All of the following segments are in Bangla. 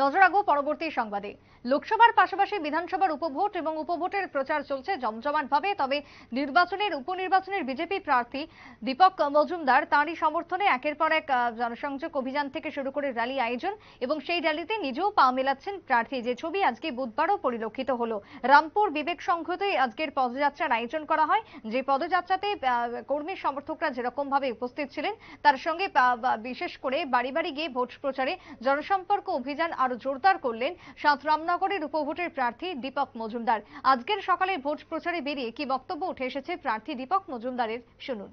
নজর রাখবো পরবর্তী সংবাদে। লোকসভার পাশাপাশি বিধানসভার উপভোট এবং উপভোটের প্রচার চলছে জমজমাটভাবে। তবে উপনির্বাচনের বিজেপি প্রার্থী দীপক মজুমদার তাঁরই সমর্থনে একের পর এক জনসংযোগ অভিযান থেকে শুরু করে র্যালি আয়োজন এবং সেই র্যালিতে নিজেও পা মেলাচ্ছেন প্রার্থী, যে ছবি আজকে বুধবারও পরিলক্ষিত হলো। রামপুর বিবেক সংঘতে আজকের পদযাত্রার আয়োজন করা হয়, যে পদযাত্রাতে কর্মী সমর্থকরা যেরকম ভাবে উপস্থিত ছিলেন, তার সঙ্গে বিশেষ করে বাড়ি বাড়ি গিয়ে ভোট প্রচারে জনসম্পর্ক অভিযান আরো জোরদার করলেন রামনগরের উপভোটের প্রার্থী দীপক মজুমদার। আজকের সকালে ভোট প্রচারে বেরিয়ে কি বক্তব্য উঠে এসেছে প্রার্থী দীপক মজুমদারের, শুনুন।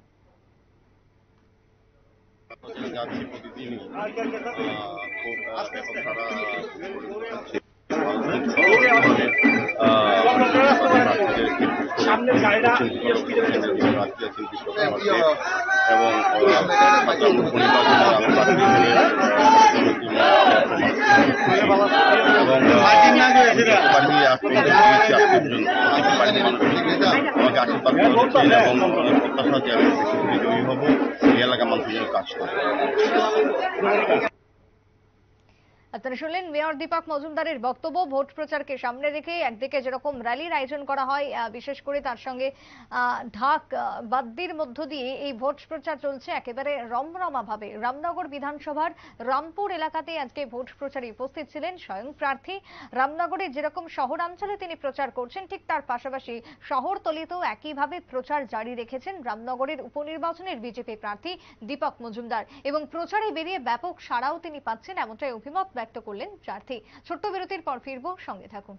আপনারা শুনলেন মেয়র দীপক মজুমদারের বক্তব্য। ভোট প্রচারকে সামনে রেখে একদিকে যেরকম র্যালির আয়োজন করা হয়, বিশেষ করে তার সঙ্গে ঢাক বাদ্যির মধ্য দিয়ে এই ভোট প্রচার চলছে একেবারে রমরমা ভাবে। রামনগর বিধানসভার রামপুর এলাকাতে আজকে ভোট প্রচারে উপস্থিত ছিলেন স্বয়ং প্রার্থী। রামনগরে যেরকম শহরাঞ্চলে তিনি প্রচার করছেন, ঠিক তার পাশাপাশি শহরতলিতেও একইভাবে প্রচার জারি রেখেছেন রামনগরের উপনির্বাচনের বিজেপি প্রার্থী দীপক মজুমদার, এবং প্রচারে বেরিয়ে ব্যাপক সাড়াও তিনি পাচ্ছেন, এমনটাই অভিমত ব্যক্ত করলেন প্রার্থী। ছোট্ট বিরতির পর ফিরবো, সঙ্গে থাকুন।